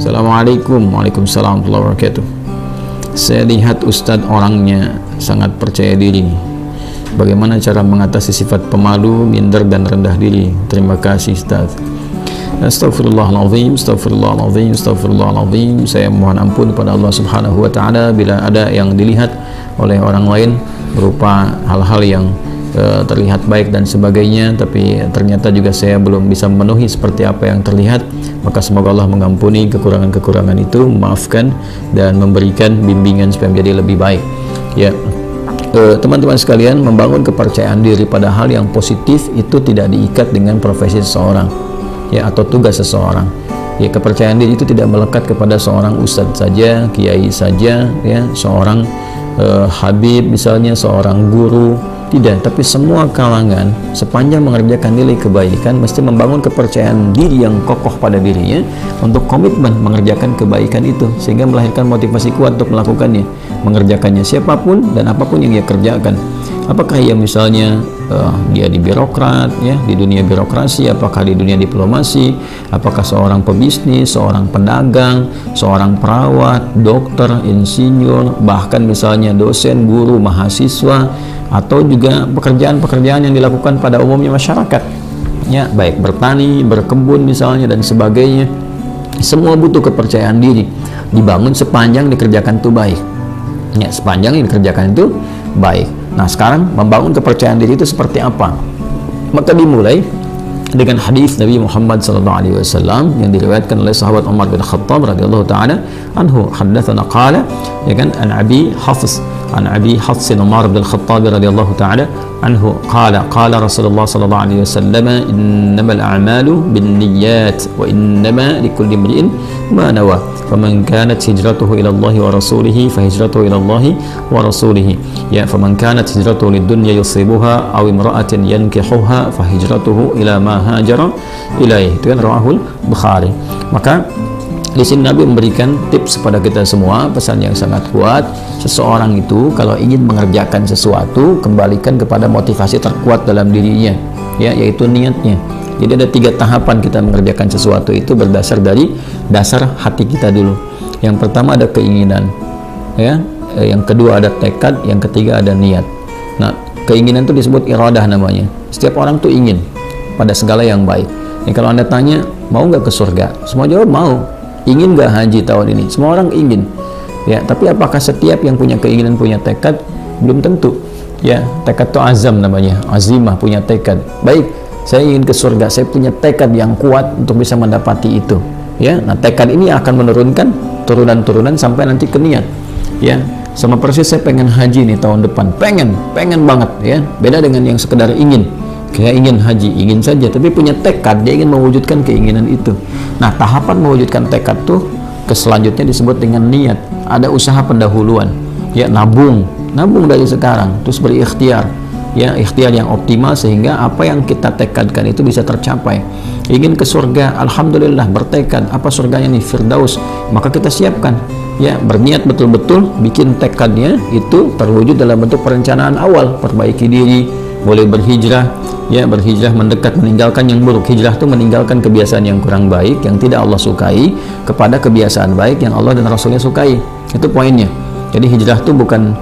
Assalamualaikum. Waalaikumsalam warahmatullahi wabarakatuh. Saya lihat Ustadz orangnya sangat percaya diri. Bagaimana cara mengatasi sifat pemalu, minder dan rendah diri? Terima kasih Ustadz. Astagfirullahaladzim, astagfirullahaladzim, astagfirullahaladzim. Saya mohon ampun kepada Allah Subhanahu wa Ta'ala bila ada yang dilihat oleh orang lain berupa hal-hal yang terlihat baik dan sebagainya, tapi ternyata juga saya belum bisa memenuhi seperti apa yang terlihat. Maka semoga Allah mengampuni kekurangan-kekurangan itu, memaafkan dan memberikan bimbingan supaya menjadi lebih baik. Ya, teman-teman sekalian, membangun kepercayaan diri pada hal yang positif itu tidak diikat dengan profesi seseorang, ya, atau tugas seseorang. Ya, kepercayaan diri itu tidak melekat kepada seorang ustadz saja, kiai saja, ya, seorang habib misalnya, seorang guru. Tidak, tapi semua kalangan sepanjang mengerjakan nilai kebaikan mesti membangun kepercayaan diri yang kokoh pada dirinya untuk komitmen mengerjakan kebaikan itu, sehingga melahirkan motivasi kuat untuk melakukannya, mengerjakannya siapapun dan apapun yang ia kerjakan. Apakah ia misalnya dia di birokrat, ya, di dunia birokrasi, apakah di dunia diplomasi, apakah seorang pebisnis, seorang pedagang, seorang perawat, dokter, insinyur, bahkan misalnya dosen, guru, mahasiswa, atau juga pekerjaan-pekerjaan yang dilakukan pada umumnya masyarakat, ya, baik bertani, berkebun misalnya dan sebagainya. Semua butuh kepercayaan diri, dibangun sepanjang dikerjakan itu baik, ya, sepanjang yang dikerjakan itu baik. Nah, sekarang membangun kepercayaan diri itu seperti apa? Maka dimulai dengan hadis Nabi Muhammad SAW yang diriwayatkan oleh sahabat Umar bin Khattab radhiyallahu taala anhu, haddatsana qala, ya kan, an Abi Hafs Umar bin Khattab radhiyallahu taala anhu qala qala Rasulullah sallallahu alaihi wasallam, innamal a'malu binniyat wa innama likulli imri'in ma nawa, faman kanat hijratuhu ila Allah wa rasulih fa hijratuhu ila Allah wa rasulih, ya, faman kanat hijratuhu lidunya yusibuha aw imra'atin yankihuha fa hijratuhu ila ma hajara ilaih. Itu kan rawahul Bukhari. Maka di sini Nabi memberikan tips kepada kita semua, pesan yang sangat kuat. Seseorang itu kalau ingin mengerjakan sesuatu, kembalikan kepada motivasi terkuat dalam dirinya, ya, yaitu niatnya. Jadi ada 3 tahapan kita mengerjakan sesuatu itu berdasar dari dasar hati kita dulu. Yang pertama ada keinginan, ya, yang kedua ada tekad, yang ketiga ada niat. Nah, keinginan itu disebut iradah namanya. Setiap orang tuh ingin pada segala yang baik. Jadi kalau Anda tanya, mau nggak ke surga? Semua jawab mau. Ingin nggak haji tahun ini? Semua orang ingin, ya. Tapi apakah setiap yang punya keinginan punya tekad? Belum tentu, ya. Tekad itu azam namanya, azimah, punya tekad. Baik, saya ingin ke surga, saya punya tekad yang kuat untuk bisa mendapati itu, ya. Nah, tekad ini akan menurunkan turunan-turunan sampai nanti ke niat, ya. Sama persis saya pengen haji nih tahun depan, pengen banget, ya. Beda dengan yang sekedar ingin. Kayak ingin haji, ingin saja, tapi punya tekad, dia ingin mewujudkan keinginan itu. Nah, tahapan mewujudkan tekad tuh ke selanjutnya disebut dengan niat. Ada usaha pendahuluan, ya, nabung dari sekarang, terus berikhtiar, ya, ikhtiar yang optimal sehingga apa yang kita tekadkan itu bisa tercapai. Ingin ke surga, alhamdulillah, bertekad, apa surganya nih? Firdaus. Maka kita siapkan, ya, berniat betul-betul, bikin tekadnya itu terwujud dalam bentuk perencanaan awal, perbaiki diri, boleh berhijrah, ya, berhijrah mendekat, meninggalkan yang buruk. Hijrah itu meninggalkan kebiasaan yang kurang baik, yang tidak Allah sukai, kepada kebiasaan baik yang Allah dan Rasulnya sukai. Itu poinnya. Jadi hijrah itu bukan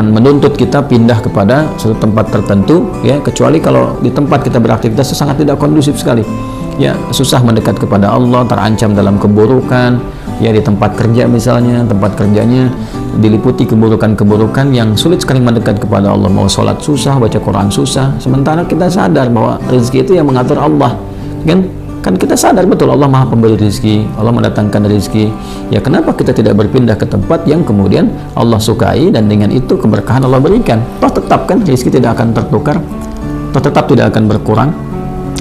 menuntut kita pindah kepada suatu tempat tertentu, ya, kecuali kalau di tempat kita beraktivitas itu sangat tidak kondusif sekali, ya, susah mendekat kepada Allah, terancam dalam keburukan, ya, di tempat kerja misalnya, tempat kerjanya diliputi keburukan-keburukan yang sulit sekali mendekat kepada Allah. Mau sholat susah, baca Quran susah, sementara kita sadar bahwa rezeki itu yang mengatur Allah, kan kita sadar betul Allah Maha Pemberi rezeki, Allah mendatangkan rezeki. Ya, kenapa kita tidak berpindah ke tempat yang kemudian Allah sukai dan dengan itu keberkahan Allah berikan? Toh tetap kan rezeki tidak akan tertukar, toh tetap tidak akan berkurang,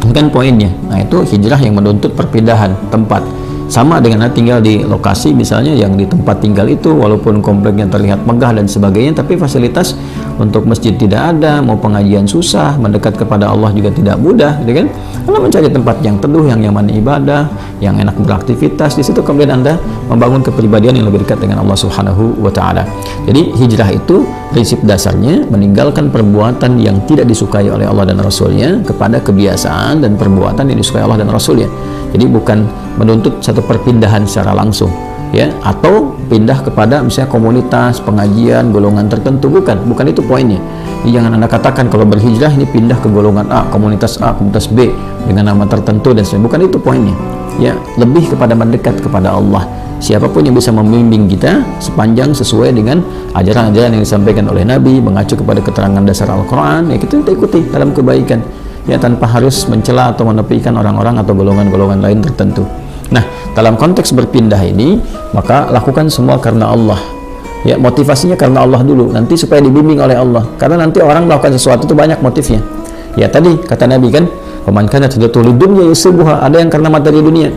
kan poinnya. Nah, itu hijrah yang menuntut perpindahan tempat. Sama dengan tinggal di lokasi misalnya, yang di tempat tinggal itu walaupun kompleknya terlihat megah dan sebagainya, tapi fasilitas untuk masjid tidak ada, mau pengajian susah, mendekat kepada Allah juga tidak mudah, gitu kan? Anda mencari tempat yang teduh, yang nyaman ibadah, yang enak beraktivitas. Di situ kemudian Anda membangun kepribadian yang lebih dekat dengan Allah Subhanahu wa taala. Jadi hijrah itu prinsip dasarnya meninggalkan perbuatan yang tidak disukai oleh Allah dan Rasulnya kepada kebiasaan dan perbuatan yang disukai Allah dan Rasulnya. Jadi bukan menuntut satu perpindahan secara langsung, ya, atau pindah kepada misalnya komunitas, pengajian, golongan tertentu, bukan itu poinnya. Jadi jangan Anda katakan kalau berhijrah ini pindah ke golongan A, komunitas B dengan nama tertentu dan sebagainya. Bukan itu poinnya. Ya, lebih kepada mendekat kepada Allah. Siapapun yang bisa membimbing kita sepanjang sesuai dengan ajaran-ajaran yang disampaikan oleh Nabi, mengacu kepada keterangan dasar Al-Quran, ya kita ikuti dalam kebaikan, ya, tanpa harus mencela atau menepikan orang-orang atau golongan-golongan lain tertentu. Nah, dalam konteks berpindah ini, maka lakukan semua karena Allah. Ya, motivasinya karena Allah dulu, nanti supaya dibimbing oleh Allah. Karena nanti orang melakukan sesuatu itu banyak motifnya. Ya, tadi kata Nabi kan, "Faman kana hijratuhu lidunya yusibuha", ada yang karena materi dunia.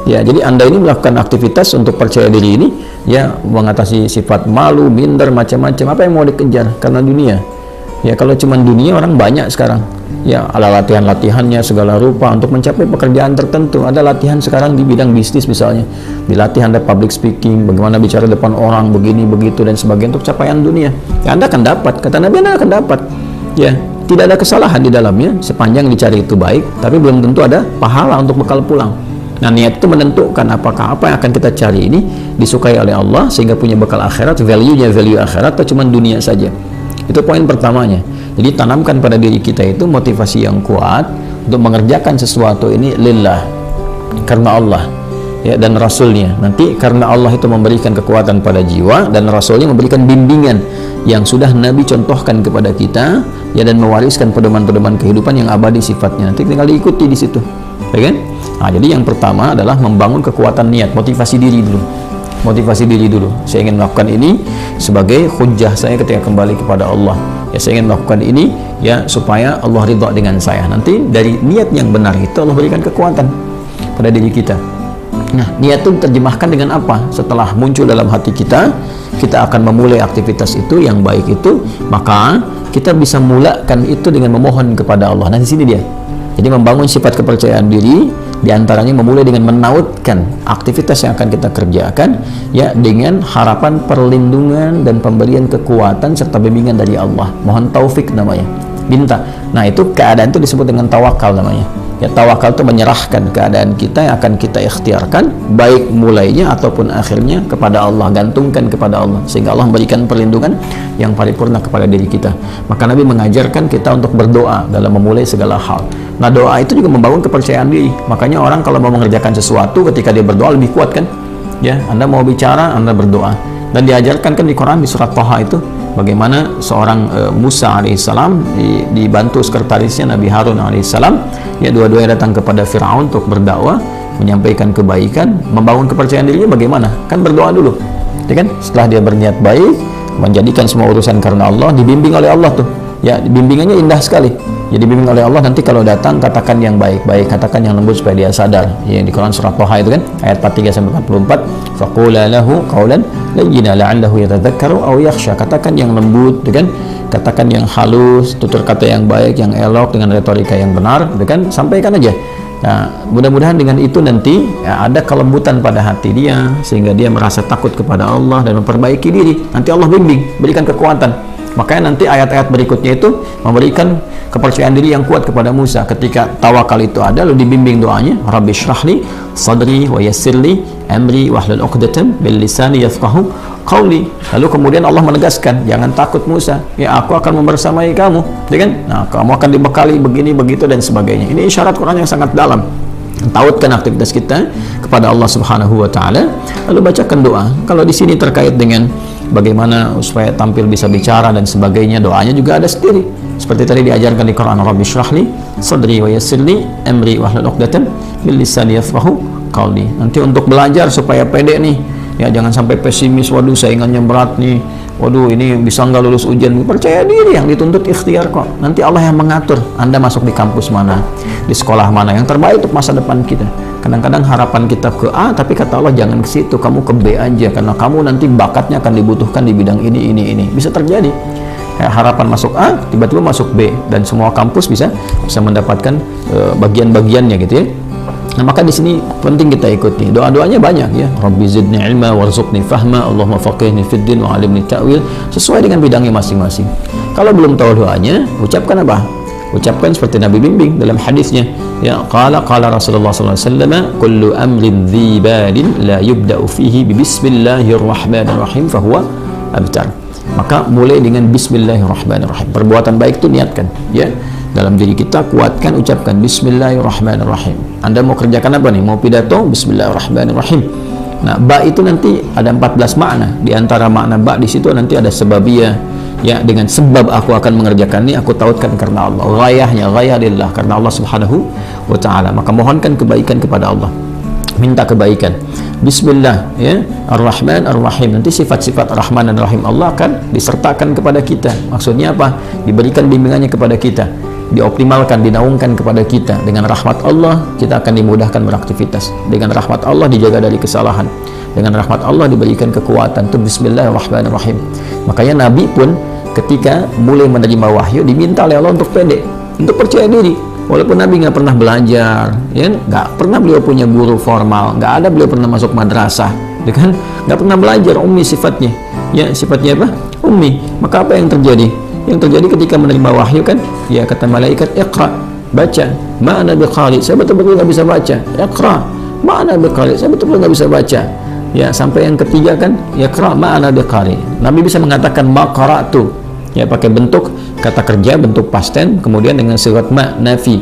Ya, jadi Anda ini melakukan aktivitas untuk percaya diri ini, ya, mengatasi sifat malu, minder, macam-macam. Apa yang mau dikejar? Karena dunia. Ya, kalau cuma dunia, orang banyak sekarang. Ya, ada latihan-latihannya segala rupa untuk mencapai pekerjaan tertentu. Ada latihan sekarang di bidang bisnis misalnya. Dilatih Anda public speaking, bagaimana bicara depan orang, begini, begitu, dan sebagainya untuk capaian dunia. Ya, Anda akan dapat. Kata Nabi, Anda akan dapat. Ya, tidak ada kesalahan di dalamnya, sepanjang dicari itu baik, tapi belum tentu ada pahala untuk bekal pulang. Nah, niat itu menentukan apakah apa yang akan kita cari ini disukai oleh Allah sehingga punya bekal akhirat, value-nya value akhirat, atau cuma dunia saja. Itu poin pertamanya. Jadi tanamkan pada diri kita itu motivasi yang kuat untuk mengerjakan sesuatu ini lillah, karena Allah, ya, dan Rasulnya. Nanti karena Allah itu memberikan kekuatan pada jiwa, dan Rasulnya memberikan bimbingan yang sudah Nabi contohkan kepada kita, ya, dan mewariskan pedoman-pedoman kehidupan yang abadi sifatnya. Nanti tinggal diikuti di situ, ya kan? Nah, jadi yang pertama adalah membangun kekuatan niat, motivasi diri dulu. Motivasi diri dulu. Saya ingin melakukan ini sebagai hujjah saya ketika kembali kepada Allah. Ya, saya ingin melakukan ini, ya, supaya Allah ridha dengan saya. Nanti dari niat yang benar itu Allah berikan kekuatan pada diri kita. Nah, niat itu terjemahkan dengan apa? Setelah muncul dalam hati kita, kita akan memulai aktivitas itu yang baik itu, maka kita bisa mulakan itu dengan memohon kepada Allah. Nah, di sini dia. Jadi membangun sifat kepercayaan diri, diantaranya memulai dengan menautkan aktivitas yang akan kita kerjakan, ya, dengan harapan perlindungan dan pemberian kekuatan serta bimbingan dari Allah. Mohon taufik namanya, minta. Nah, itu keadaan itu disebut dengan tawakal namanya. Ya, tawakal itu menyerahkan keadaan kita yang akan kita ikhtiarkan, baik mulainya ataupun akhirnya, kepada Allah, gantungkan kepada Allah, sehingga Allah memberikan perlindungan yang paripurna kepada diri kita. Maka Nabi mengajarkan kita untuk berdoa dalam memulai segala hal. Nah, doa itu juga membangun kepercayaan diri. Makanya orang kalau mau mengerjakan sesuatu, ketika dia berdoa lebih kuat kan? Ya, Anda mau bicara, Anda berdoa. Dan diajarkan kan di Quran, di surat Thaha itu, bagaimana seorang Musa alaihissalam dibantu sekretarisnya Nabi Harun alaihissalam, ya, dua-duanya datang kepada Fir'aun untuk berdakwah, menyampaikan kebaikan, membangun kepercayaan dirinya bagaimana? Kan berdoa dulu, ya kan? Setelah dia berniat baik, menjadikan semua urusan karena Allah, dibimbing oleh Allah tuh, ya, bimbingannya indah sekali. Jadi dibimbing oleh Allah, nanti kalau datang katakan yang baik-baik, katakan yang lembut supaya dia sadar. Yang di Quran surat Thaha itu kan, ayat 43-44, faqula lahu qawlan layyina la'allahu yatadzakkaru aw yakhsha. Katakan yang lembut, kan? Katakan yang halus, tutur kata yang baik, yang elok, dengan retorika yang benar, kan? Sampaikan aja. Nah, mudah-mudahan dengan itu nanti, ya, ada kelembutan pada hati dia, sehingga dia merasa takut kepada Allah dan memperbaiki diri. Nanti Allah bimbing, berikan kekuatan. Makanya nanti ayat-ayat berikutnya itu memberikan kepercayaan diri yang kuat kepada Musa. Ketika tawakal itu ada, lalu dibimbing doanya, Rabbi shrahli sadri wa yassirli amri wahlul 'uqdatam min lisani yafqahu qawli. Lalu kemudian Allah menegaskan, jangan takut Musa, ya, aku akan membersamai kamu, ya kan? Nah, kamu akan dibekali begini, begitu, dan sebagainya. Ini isyarat Quran yang sangat dalam. Tautkan aktivitas kita kepada Allah Subhanahu wa taala, lalu bacakan doa. Kalau di sini terkait dengan bagaimana supaya tampil bisa bicara dan sebagainya, doanya juga ada sendiri. Seperti tadi diajarkan di Quran, Rabbi shrahli sadri wa yassirli amri wahlul 'uqdatam min lisani yafqahu qawli. Nanti untuk belajar supaya pede nih, ya, jangan sampai pesimis, waduh saingannya berat nih, waduh ini bisa nggak lulus ujian. Percaya diri, yang dituntut ikhtiar kok. Nanti Allah yang mengatur Anda masuk di kampus mana, di sekolah mana yang terbaik untuk masa depan kita. Kadang-kadang harapan kita ke A, tapi kata Allah jangan ke situ, kamu ke B aja, karena kamu nanti bakatnya akan dibutuhkan di bidang ini. Bisa terjadi. harapan masuk A tiba-tiba masuk B, dan semua kampus bisa mendapatkan bagian-bagiannya gitu ya. Nah, maka di sini penting kita ikuti. Doa-doanya banyak ya. Rabbi zidni ilma warzuqni fahma, Allahumma faqihni fid din wa 'allimni ta'wil, sesuai dengan bidangnya masing-masing. Kalau belum tahu doanya, ucapkan apa? Ucapkan seperti Nabi bimbing dalam hadisnya. Ya, qala Rasulullah sallallahu alaihi wasallam, kullu amrin dhi balin la yubda'u fihi bi bismillahirrahmanirrahim fa huwa abtar. Maka mulai dengan bismillahirrahmanirrahim. Perbuatan baik itu niatkan ya. Dalam diri kita kuatkan, ucapkan bismillahirrahmanirrahim. Anda mau kerjakan apa nih? Mau pidato? Bismillahirrahmanirrahim. Nah, ba itu nanti ada 14 makna. Di antara makna ba di situ nanti ada sebabiyah. Ya, dengan sebab aku akan mengerjakan ini, aku tautkan karena Allah. Ghayahnya, ghayah lillah, karena Allah Subhanahu wa ta'ala. Maka mohonkan kebaikan kepada Allah. Minta kebaikan. Bismillah ya, Ar-Rahman Ar-Rahim. Nanti sifat-sifat Rahman dan Rahim Allah akan disertakan kepada kita. Maksudnya apa? Diberikan bimbingannya kepada kita, dioptimalkan, dinaungkan kepada kita. Dengan rahmat Allah kita akan dimudahkan beraktivitas. Dengan rahmat Allah dijaga dari kesalahan. Dengan rahmat Allah diberikan kekuatan. Itu Bismillahirrahmanirrahim. Makanya Nabi pun ketika mulai menerima wahyu diminta oleh Allah untuk pendek, untuk percaya diri. Walaupun Nabi nggak pernah belajar, ya, nggak pernah beliau punya guru formal, nggak ada beliau pernah masuk madrasah, ya kan? Nggak pernah belajar, ummi sifatnya, ya sifatnya apa? Ummi. Maka apa yang terjadi? Yang terjadi ketika menerima wahyu kan, ya kata malaikat, iqra, baca. Ma'ana biqari, saya betul-betul nggak bisa baca. Iqra, ma'ana biqari, saya betul-betul nggak bisa baca. Ya sampai yang ketiga kan, iqra ma'ana biqari. Nabi bisa mengatakan maqara'tu. Ya pakai bentuk kata kerja, bentuk past tense, kemudian dengan sigat ma nafi.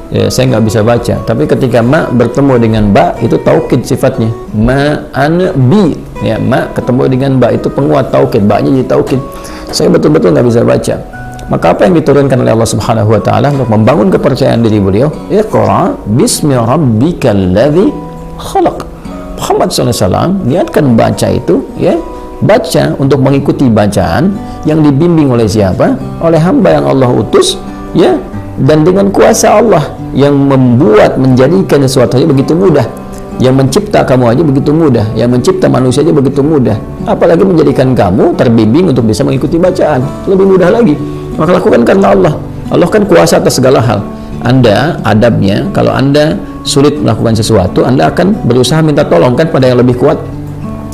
Ya, saya nggak bisa baca. Tapi ketika ma bertemu dengan ba, itu taukid sifatnya. Ma ana bi. Ya, ma ketemu dengan ba itu penguat taukid. Ba-nya jadi taukid. Saya betul-betul nggak bisa baca. Maka apa yang diturunkan oleh Allah Subhanahu wa taala untuk membangun kepercayaan diri beliau? Iqra bismi rabbikal ladzi khalaq. Muhammad SAW niatkan baca itu, ya, baca untuk mengikuti bacaan yang dibimbing oleh siapa? Oleh hamba yang Allah utus, ya, dan dengan kuasa Allah yang membuat, menjadikan sesuatu aja begitu mudah. Yang mencipta kamu aja begitu mudah, yang mencipta manusia aja begitu mudah, apalagi menjadikan kamu terbimbing untuk bisa mengikuti bacaan, lebih mudah lagi. Maka lakukan karena Allah. Allah kan kuasa atas segala hal. Anda adabnya, kalau Anda sulit melakukan sesuatu, Anda akan berusaha minta tolong kan pada yang lebih kuat.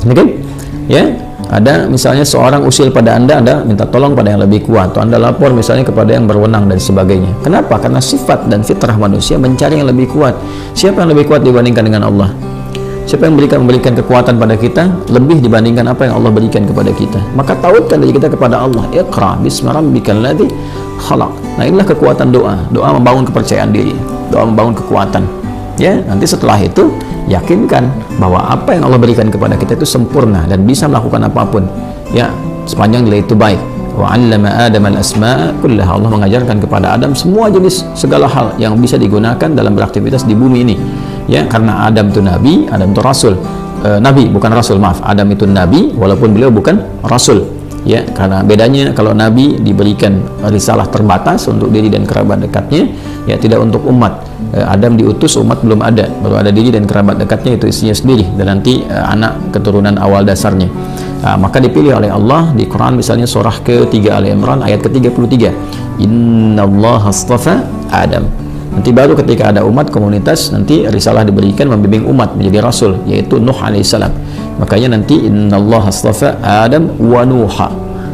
Oke? Ya, ada misalnya seorang usil pada Anda minta tolong pada yang lebih kuat, atau Anda lapor misalnya kepada yang berwenang dan sebagainya. Kenapa? Karena sifat dan fitrah manusia mencari yang lebih kuat. Siapa yang lebih kuat dibandingkan dengan Allah? Siapa yang memberikan kekuatan pada kita lebih dibandingkan apa yang Allah berikan kepada kita? Maka tautkan dari kita kepada Allah. Iqra bismi rabbikal ladzi khalaq. Nah, inilah kekuatan doa. Doa membangun kepercayaan diri, doa membangun kekuatan. Ya, nanti setelah itu yakinkan bahwa apa yang Allah berikan kepada kita itu sempurna dan bisa melakukan apapun. Ya, sepanjang nilai itu baik. Wa 'allama Adam al-asma'a kullaha. Allah mengajarkan kepada Adam semua jenis segala hal yang bisa digunakan dalam beraktivitas di bumi ini. Ya, karena Adam itu nabi, Adam itu rasul. Nabi bukan rasul, maaf. Adam itu nabi walaupun beliau bukan rasul. Ya, karena bedanya kalau nabi diberikan risalah terbatas untuk diri dan kerabat dekatnya, ya tidak untuk umat. Adam diutus, umat belum ada, baru ada diri dan kerabat dekatnya, itu istrinya sendiri dan nanti anak keturunan awal dasarnya. Maka dipilih oleh Allah di Quran misalnya surah ke-3 Ali Imran ayat ke-33. Innallaha astafa Adam. Nanti baru ketika ada umat komunitas, nanti risalah diberikan membimbing umat menjadi rasul, yaitu Nuh alaihissalam. Makanya nanti innallaha astafa Adam wa Nuha,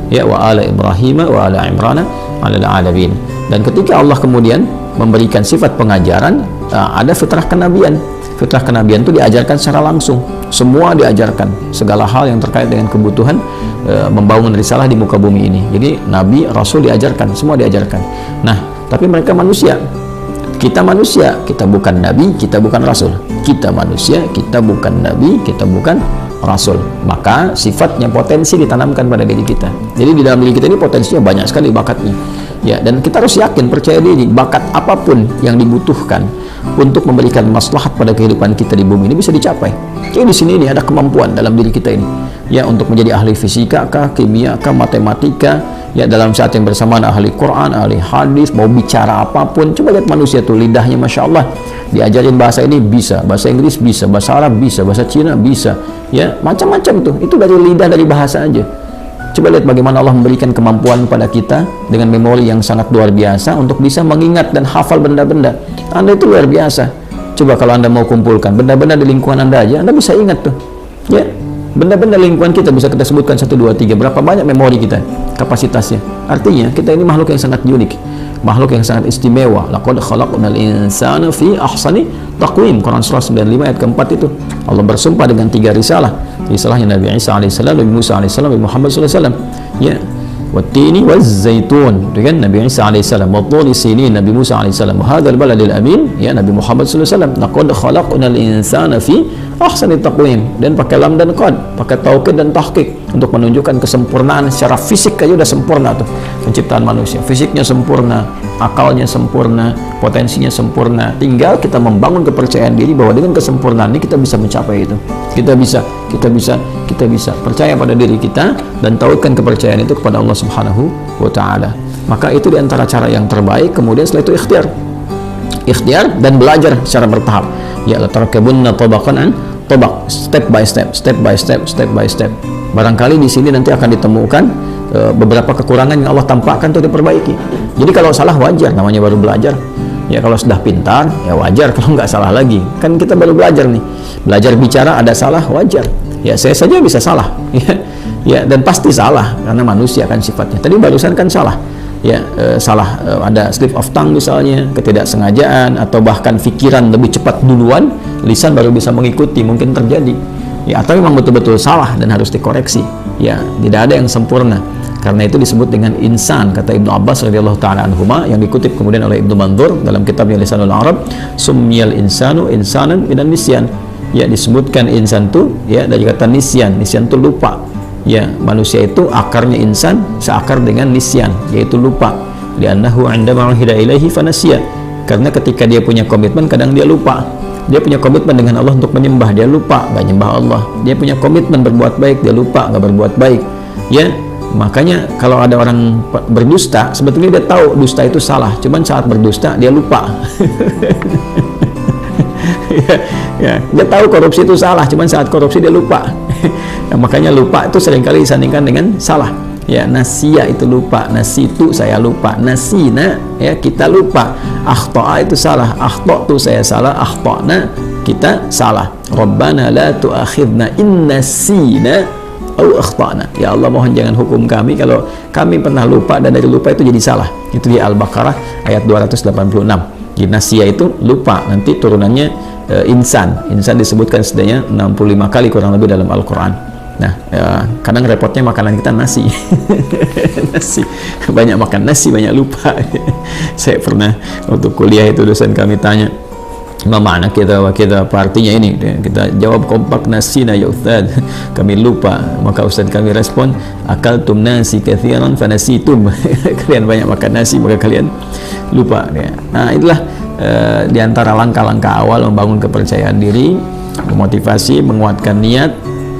ya, wa ala Ibrahim wa ala Imran ala alamin. Dan ketika Allah kemudian memberikan sifat pengajaran, ada fitrah kenabian. Fitrah kenabian itu diajarkan secara langsung, semua diajarkan, segala hal yang terkait dengan kebutuhan membangun risalah di muka bumi ini. Jadi nabi, rasul diajarkan, semua diajarkan. Nah, tapi mereka manusia. Kita manusia, kita bukan nabi, kita bukan rasul. Kita manusia, kita bukan nabi, kita bukan rasul. Maka sifatnya potensi ditanamkan pada diri kita. Jadi di dalam diri kita ini potensinya banyak sekali bakatnya. Ya, dan kita harus yakin, percaya diri, bakat apapun yang dibutuhkan untuk memberikan maslahat pada kehidupan kita di bumi ini bisa dicapai. Jadi di sini ini ada kemampuan dalam diri kita ini. Ya, untuk menjadi ahli fisika kah, kimia kah, matematika, ya dalam saat yang bersamaan ahli Quran, ahli hadis, mau bicara apapun. Coba lihat manusia tuh, lidahnya Masya Allah, diajarin bahasa ini bisa, bahasa Inggris bisa, bahasa Arab bisa, bahasa Cina bisa, ya macam-macam tuh. Itu dari lidah, dari bahasa aja. Coba lihat bagaimana Allah memberikan kemampuan pada kita dengan memori yang sangat luar biasa untuk bisa mengingat dan hafal benda-benda. Anda itu luar biasa. Coba kalau Anda mau kumpulkan benda-benda di lingkungan Anda aja, Anda bisa ingat tuh. Ya, benda-benda lingkungan kita bisa kita sebutkan 1, 2, 3. Berapa banyak memori kita, kapasitasnya. Artinya kita ini makhluk yang sangat unik, makhluk yang sangat istimewa. Laqad khalaqnal insana fi ahsani taqwim. Quran surah 95 ayat keempat itu. Allah bersumpah dengan 3 risalah. Risalahnya Nabi Isa alaihissalam, Nabi Musa alaihissalam, Nabi Muhammad sallallahu alaihi wasallam. Ya. Wattini wazzaitun, dengan Nabi Isa alaihissalam, watturi sinin, Nabi Musa alaihissalam, hadzal baladil amin, ya Nabi Muhammad sallallahu alaihi wasallam. Laqad khalaqnal insana fi ahsani taqwim, dan pakai lam dan qad, pakai taukid dan tahqiq untuk menunjukkan kesempurnaan secara fisik aja udah sempurna tuh penciptaan manusia. Fisiknya sempurna, akalnya sempurna, potensinya sempurna. Tinggal kita membangun kepercayaan diri bahwa dengan kesempurnaan ini kita bisa mencapai itu. Kita bisa percaya pada diri kita dan tauhidkan kepercayaan itu kepada Allah Subhanahu wa taala. Maka itu diantara cara yang terbaik. Kemudian setelah itu ikhtiar dan belajar secara bertahap. Ya la tarakabunna tabaqan an tabaq, step by step. Barangkali di sini nanti akan ditemukan beberapa kekurangan yang Allah tampakkan untuk diperbaiki. Jadi kalau salah wajar, namanya baru belajar. Ya kalau sudah pintar ya wajar kalau nggak salah lagi. Kan kita baru belajar nih. Belajar bicara ada salah wajar. Ya saya saja bisa salah. Ya dan pasti salah karena manusia kan sifatnya. Tadi barusan kan salah. Ya salah, ada slip of tongue misalnya, ketidaksengajaan, atau bahkan pikiran lebih cepat duluan, lisan baru bisa mengikuti, mungkin terjadi. Ya atau memang betul-betul salah dan harus dikoreksi. Ya tidak ada yang sempurna. Karena itu disebut dengan insan, kata Ibnu Abbas radhiyallahu taala anhuma, yang dikutip kemudian oleh Ibnu Mandzur dalam kitabnya Lisanul Arab, summiyal insanu insanan minan nisyan. Ya disebutkan insan itu ya dari kata nisyan. Nisyan itu lupa. Ya, manusia itu akarnya insan seakar dengan nisyan, yaitu lupa. Li'annahu 'indama 'uhida ilaihi fanasiya. Karena ketika dia punya komitmen kadang dia lupa. Dia punya komitmen dengan Allah untuk menyembah, dia lupa nggak nyembah Allah. Dia punya komitmen berbuat baik, dia lupa nggak berbuat baik. Ya, makanya kalau ada orang berdusta, sebetulnya dia tahu dusta itu salah, cuman saat berdusta dia lupa. Ya, dia tahu korupsi itu salah, cuman saat korupsi dia lupa. Ya, makanya lupa itu seringkali disandingkan dengan salah. Ya, nasiya itu lupa, nasitu saya lupa, nasina ya kita lupa, akhta'a itu salah, akhta' itu saya salah, akhta'na kita salah. Rabbana la tu'akhidna in nasina aw akhta'na. Ya Allah, mohon jangan hukum kami kalau kami pernah lupa dan dari lupa itu jadi salah. Itu di Al-Baqarah ayat 286. Jadi nasiya itu lupa, nanti turunannya insan disebutkan setidaknya 65 kali kurang lebih dalam Al-Quran. Nah, kadang repotnya makanan kita nasi. Nasi, banyak makan nasi, banyak lupa. Saya pernah waktu kuliah itu dosen kami tanya, "Ma makna kita wa kita?" Apa artinya ini? Kita jawab kompak, nasina ya Ustaz. Kami lupa. Maka Ustaz kami respon, akaltum nasi katsiran fanasitum. Kalian banyak makan nasi maka kalian lupa. Nah, itulah di antara langkah-langkah awal membangun kepercayaan diri, memotivasi, menguatkan niat,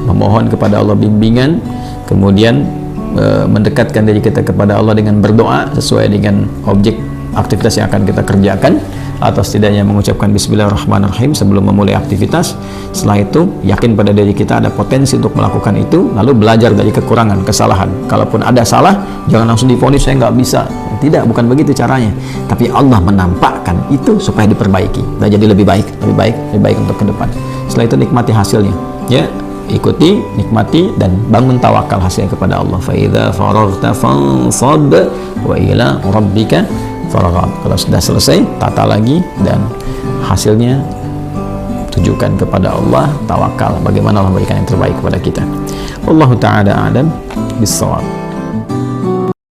memohon kepada Allah bimbingan, kemudian mendekatkan diri kita kepada Allah dengan berdoa sesuai dengan objek aktivitas yang akan kita kerjakan, atau setidaknya mengucapkan Bismillahirrahmanirrahim sebelum memulai aktivitas. Setelah itu yakin pada diri kita ada potensi untuk melakukan itu, lalu belajar dari kekurangan, kesalahan. Kalaupun ada salah, jangan langsung divonis saya nggak bisa. Tidak, bukan begitu caranya. Tapi Allah menampakkan itu supaya diperbaiki dan jadi lebih baik untuk ke depan. Setelah itu nikmati hasilnya. Ya, ikuti, nikmati, dan bangun tawakal hasilnya kepada Allah. Fa idza faraghta fansab wa ila rabbika farghab. Kalau sudah selesai, tata lagi dan hasilnya tujukan kepada Allah, tawakal bagaimana Allah memberikan yang terbaik kepada kita. Wallahu taala a'lam bissawab.